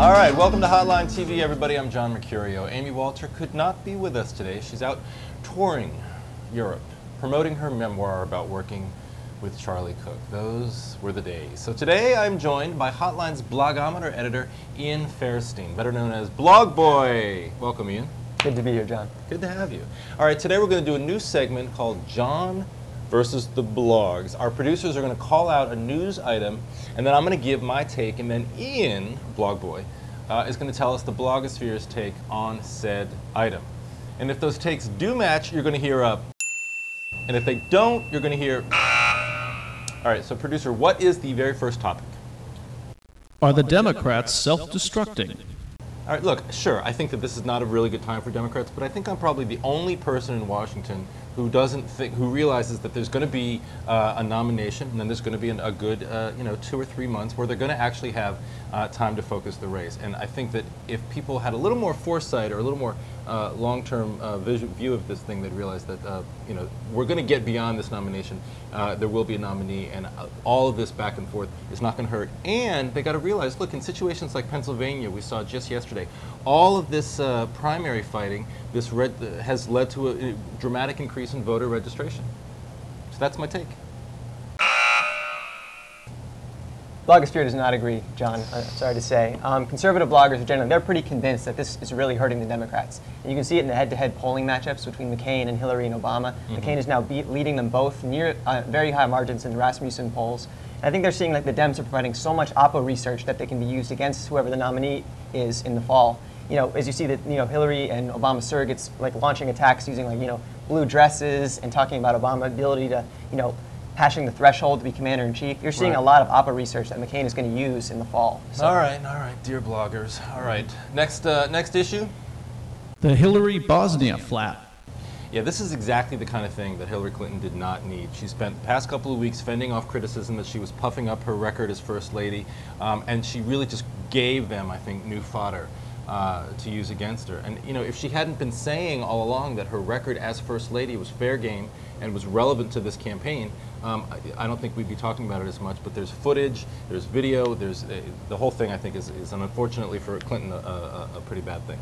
All right, welcome to Hotline TV, everybody. I'm John Mercurio. Amy Walter could not be with us today. She's out touring Europe, promoting her memoir about working with Charlie Cook. Those were the days. So today I'm joined by Hotline's blogometer editor, Ian Fairstein, better known as Blog Boy. Welcome, Ian. Good to be here, John. Good to have you. All right, today we're going to do a new segment called John versus the blogs. Our producers are going to call out a news item, and then I'm going to give my take, and then Ian, Blog Boy, is going to tell us the blogosphere's take on said item. And if those takes do match, you're going to hear up. And if they don't, you're going to hear. All right, so producer, what is the very first topic? Are the Democrats self-destructing? All right, look, sure, I think that this is not a really good time for Democrats, but I think I'm probably the only person in Washington who who realizes that there's going to be a nomination, and then there's going to be a good, 2 or 3 months where they're going to actually have time to focus the race. And I think that if people had a little more foresight or a little more long-term view of this thing, they'd realize that we're going to get beyond this nomination. There will be a nominee, and all of this back and forth is not going to hurt. And they got to realize, look, in situations like Pennsylvania, we saw just yesterday, all of this primary fighting, has led to a dramatic increase in voter registration. So that's my take. Blogosphere does not agree, John. I'm sorry to say. Conservative bloggers are generally, they're pretty convinced that this is really hurting the Democrats. And you can see it in the head-to-head polling matchups between McCain and Hillary and Obama. McCain is now leading them both near very high margins in Rasmussen polls. And I think they're seeing like the Dems are providing so much oppo research that they can be used against whoever the nominee is in the fall. As you see that Hillary and Obama surrogates like launching attacks using blue dresses and talking about Obama's ability to passing the threshold to be commander-in-chief. You're seeing a lot of oppo research that McCain is going to use in the fall. So. All right, dear bloggers. All right, next issue. The Hillary Bosnia flap. Yeah, this is exactly the kind of thing that Hillary Clinton did not need. She spent the past couple of weeks fending off criticism that she was puffing up her record as First Lady, and she really just gave them, I think, new fodder to use against her. And if she hadn't been saying all along that her record as First Lady was fair game and was relevant to this campaign, I don't think we'd be talking about it as much. But there's footage, there's video, there's the whole thing. I think is unfortunately for Clinton a pretty bad thing.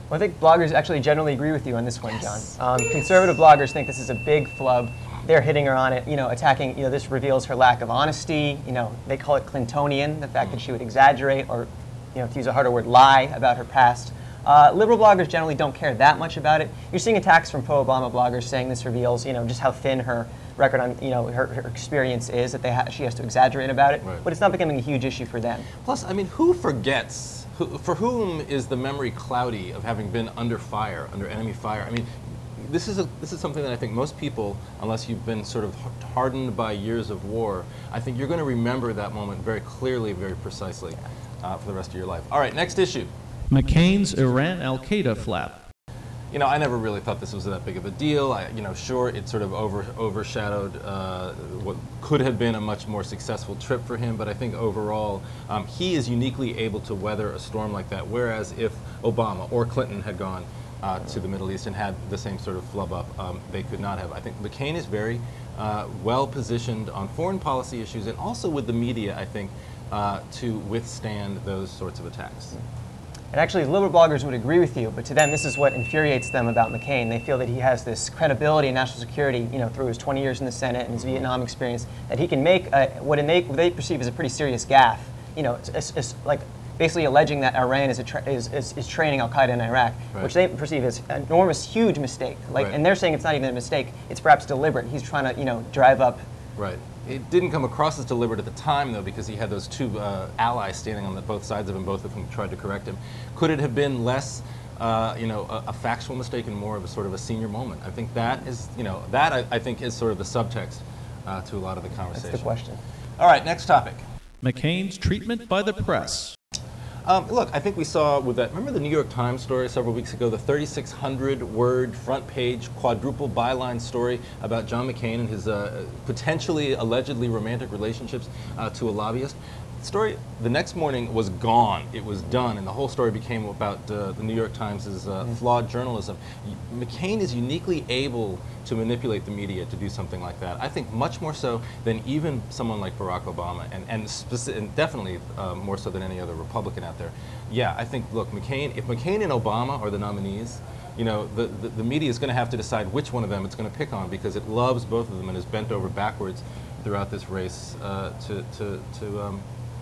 Well, I think bloggers actually generally agree with you on this one, John. Conservative bloggers think this is a big flub. They're hitting her on it, attacking. This reveals her lack of honesty. They call it Clintonian, the fact that she would exaggerate or, to use a harder word, lie about her past. Liberal bloggers generally don't care that much about it. You're seeing attacks from pro-Obama bloggers saying this reveals, just how thin her record on, her experience is, that she has to exaggerate about it. Right. But it's not becoming a huge issue for them. Plus, I mean, who forgets? For whom is the memory cloudy of having been under fire, under enemy fire? I mean, this is something that I think most people, unless you've been sort of hardened by years of war, I think you're going to remember that moment very clearly, very precisely for the rest of your life. All right, next issue. McCain's Iran-Al-Qaeda flap. I never really thought this was that big of a deal. Sure, it sort of overshadowed what could have been a much more successful trip for him, but I think overall he is uniquely able to weather a storm like that, whereas if Obama or Clinton had gone to the Middle East and had the same sort of flub up, they could not have. I think McCain is very well positioned on foreign policy issues and also with the media, I think, to withstand those sorts of attacks. And actually, liberal bloggers would agree with you, but to them, this is what infuriates them about McCain. They feel that he has this credibility in national security, through his 20 years in the Senate and his Vietnam experience, that he can make what they perceive as a pretty serious gaffe. It's like basically alleging that Iran is training Al-Qaeda in Iraq, right, which they perceive as an enormous, huge mistake. And they're saying it's not even a mistake; it's perhaps deliberate. He's trying to, drive up. Right. It didn't come across as deliberate at the time, though, because he had those two allies standing on both sides of him, both of whom tried to correct him. Could it have been less, a factual mistake and more of a sort of a senior moment? I think that is, I think is sort of the subtext to a lot of the conversation. That's the question. All right, next topic. McCain's treatment by the press. Look, I think we saw with that, remember the New York Times story several weeks ago, the 3,600-word front-page quadruple byline story about John McCain and his potentially, allegedly romantic relationships to a lobbyist? story the next morning was gone. It was done, and the whole story became about the New York Times' flawed journalism. McCain is uniquely able to manipulate the media to do something like that. I think much more so than even someone like Barack Obama, and definitely more so than any other Republican out there. Yeah, I think, look, McCain, if McCain and Obama are the nominees, you know, the media is going to have to decide which one of them it's going to pick on, because it loves both of them and is bent over backwards throughout this race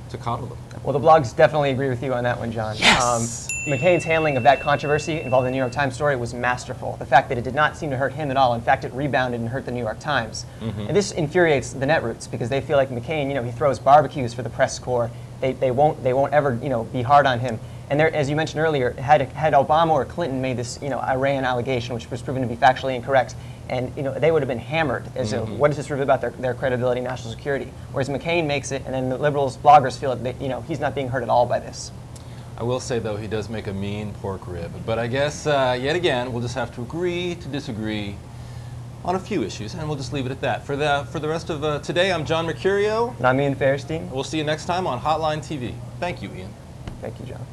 to coddle them. Well, the blogs definitely agree with you on that one, John. Yes! McCain's handling of that controversy involving the New York Times story was masterful. The fact that it did not seem to hurt him at all. In fact, it rebounded and hurt the New York Times. And this infuriates the netroots, because they feel like McCain, you know, he throws barbecues for the press corps. They won't ever, you know, be hard on him. And there, as you mentioned earlier, had Obama or Clinton made this, you know, Iran allegation, which was proven to be factually incorrect, and you know, they would have been hammered as to what does this prove about their credibility, national security. Whereas McCain makes it, and then the liberals, bloggers feel that, you know, he's not being hurt at all by this. I will say, though, he does make a mean pork rib. But I guess, yet again, we'll just have to agree to disagree on a few issues, and we'll just leave it at that. For the rest of today, I'm John Mercurio. And I'm Ian Fairstein. We'll see you next time on Hotline TV. Thank you, Ian. Thank you, John.